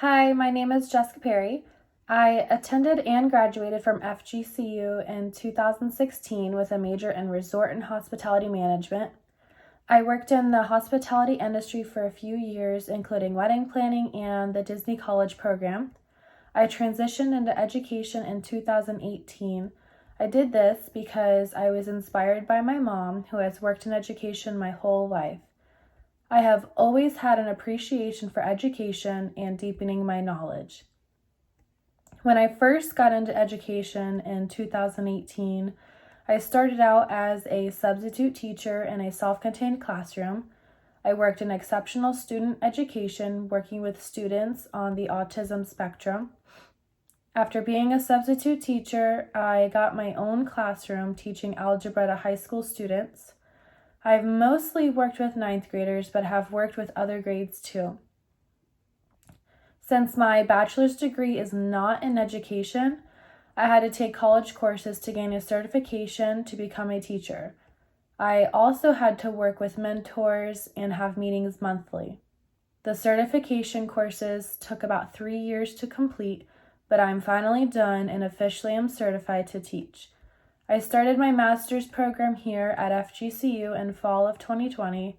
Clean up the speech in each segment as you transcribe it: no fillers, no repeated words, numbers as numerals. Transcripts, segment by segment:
Hi, my name is Jessica Parry. I attended and graduated from FGCU in 2016 with a major in resort and hospitality management. I worked in the hospitality industry for a few years, including wedding planning and the Disney College program. I transitioned into education in 2018. I did this because I was inspired by my mom, who has worked in education my whole life. I have always had an appreciation for education and deepening my knowledge. When I first got into education in 2018, I started out as a substitute teacher in a self-contained classroom. I worked in exceptional student education, working with students on the autism spectrum. After being a substitute teacher, I got my own classroom teaching algebra to high school students. I've mostly worked with ninth graders, but have worked with other grades too. Since my bachelor's degree is not in education, I had to take college courses to gain a certification to become a teacher. I also had to work with mentors and have meetings monthly. The certification courses took about 3 years to complete, but I'm finally done and officially am certified to teach. I started my master's program here at FGCU in fall of 2020.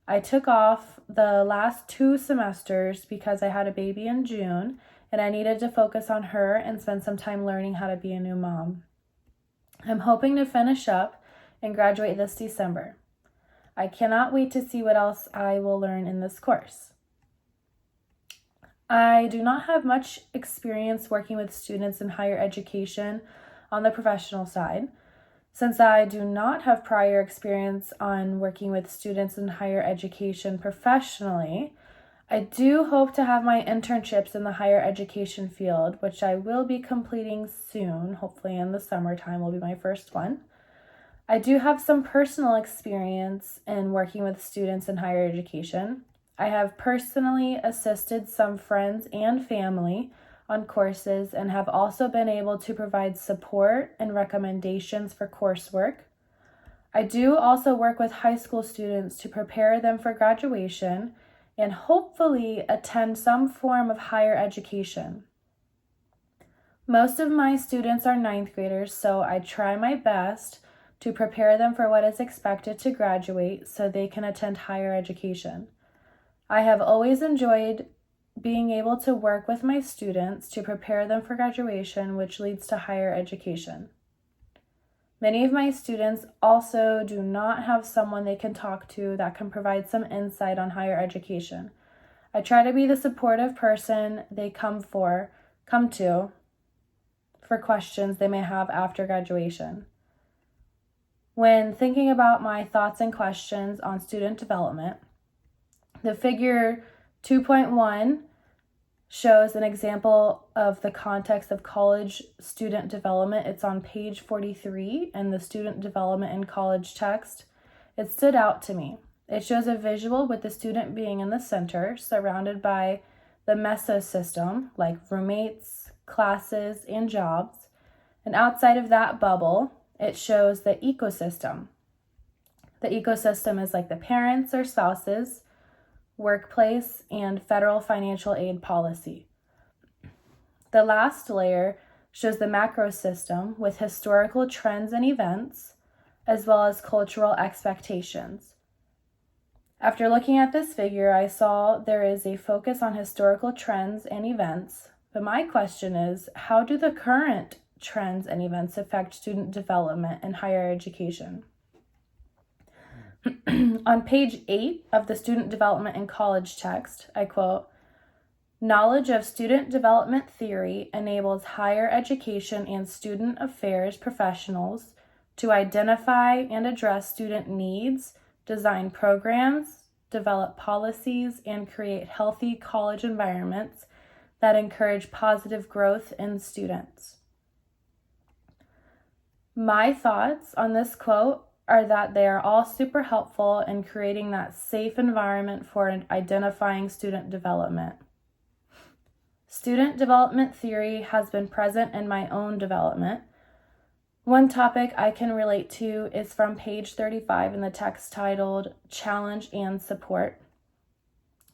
I took off the last 2 semesters because I had a baby in June and I needed to focus on her and spend some time learning how to be a new mom. I'm hoping to finish up and graduate this December. I cannot wait to see what else I will learn in this course. I do not have much experience working with students in higher education on the professional side. Since I do not have prior experience on working with students in higher education professionally, I do hope to have my internships in the higher education field, which I will be completing soon. Hopefully in the summertime will be my first one. I do have some personal experience in working with students in higher education. I have personally assisted some friends and family on courses and have also been able to provide support and recommendations for coursework. I do also work with high school students to prepare them for graduation and hopefully attend some form of higher education. Most of my students are ninth graders, so I try my best to prepare them for what is expected to graduate so they can attend higher education. I have always enjoyed being able to work with my students to prepare them for graduation, which leads to higher education. Many of my students also do not have someone they can talk to that can provide some insight on higher education. I try to be the supportive person they come to for questions they may have after graduation. When thinking about my thoughts and questions on student development, the figure 2.1 shows an example of the context of college student development. It's on page 43 in the student development in college text. It stood out to me. It shows a visual with the student being in the center, surrounded by the mesosystem, like roommates, classes, and jobs. And outside of that bubble, it shows the ecosystem. The ecosystem is like the parents or spouses, workplace, and federal financial aid policy. The last layer shows the macro system with historical trends and events, as well as cultural expectations. After looking at this figure, I saw there is a focus on historical trends and events, but my question is, how do the current trends and events affect student development in higher education? On page 8 of the Student Development in College text, I quote, "Knowledge of student development theory enables higher education and student affairs professionals to identify and address student needs, design programs, develop policies, and create healthy college environments that encourage positive growth in students." My thoughts on this quote are that they are all super helpful in creating that safe environment for identifying student development. Student development theory has been present in my own development. One topic I can relate to is from page 35 in the text titled Challenge and Support.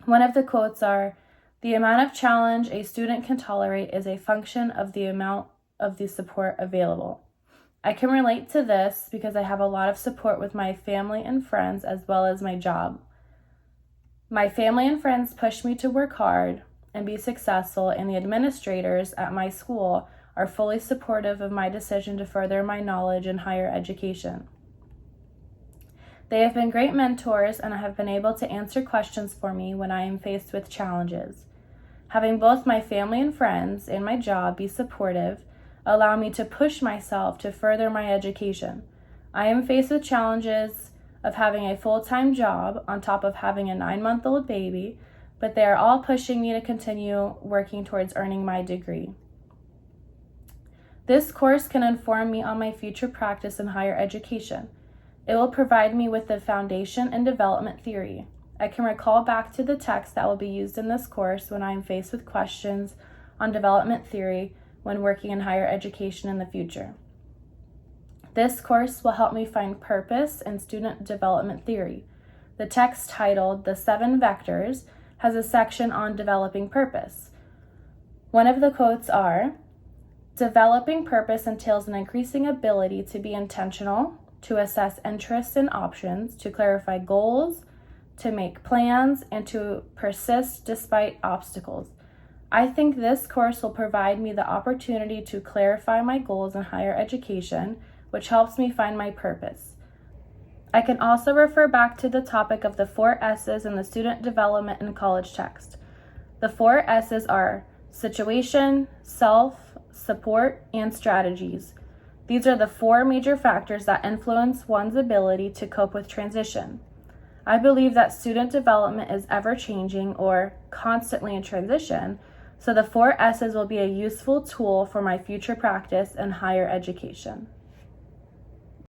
One of the quotes are, The amount of challenge a student can tolerate is a function of the amount of the support available. I can relate to this because I have a lot of support with my family and friends as well as my job. My family and friends push me to work hard and be successful, and the administrators at my school are fully supportive of my decision to further my knowledge in higher education. They have been great mentors and have been able to answer questions for me when I am faced with challenges. Having both my family and friends and my job be supportive allow me to push myself to further my education. I am faced with challenges of having a full-time job on top of having a 9-month-old baby, but they are all pushing me to continue working towards earning my degree. This course can inform me on my future practice in higher education. It will provide me with the foundation and development theory. I can recall back to the text that will be used in this course when I am faced with questions on development theory when working in higher education in the future. This course will help me find purpose in student development theory. The text titled "The 7 Vectors" has a section on developing purpose. One of the quotes are, "Developing purpose entails an increasing ability to be intentional, to assess interests and options, to clarify goals, to make plans, and to persist despite obstacles." I think this course will provide me the opportunity to clarify my goals in higher education, which helps me find my purpose. I can also refer back to the topic of the 4 S's in the student development and college text. The 4 S's are situation, self, support, and strategies. These are the 4 major factors that influence one's ability to cope with transition. I believe that student development is ever-changing or constantly in transition, so the 4 S's will be a useful tool for my future practice in higher education.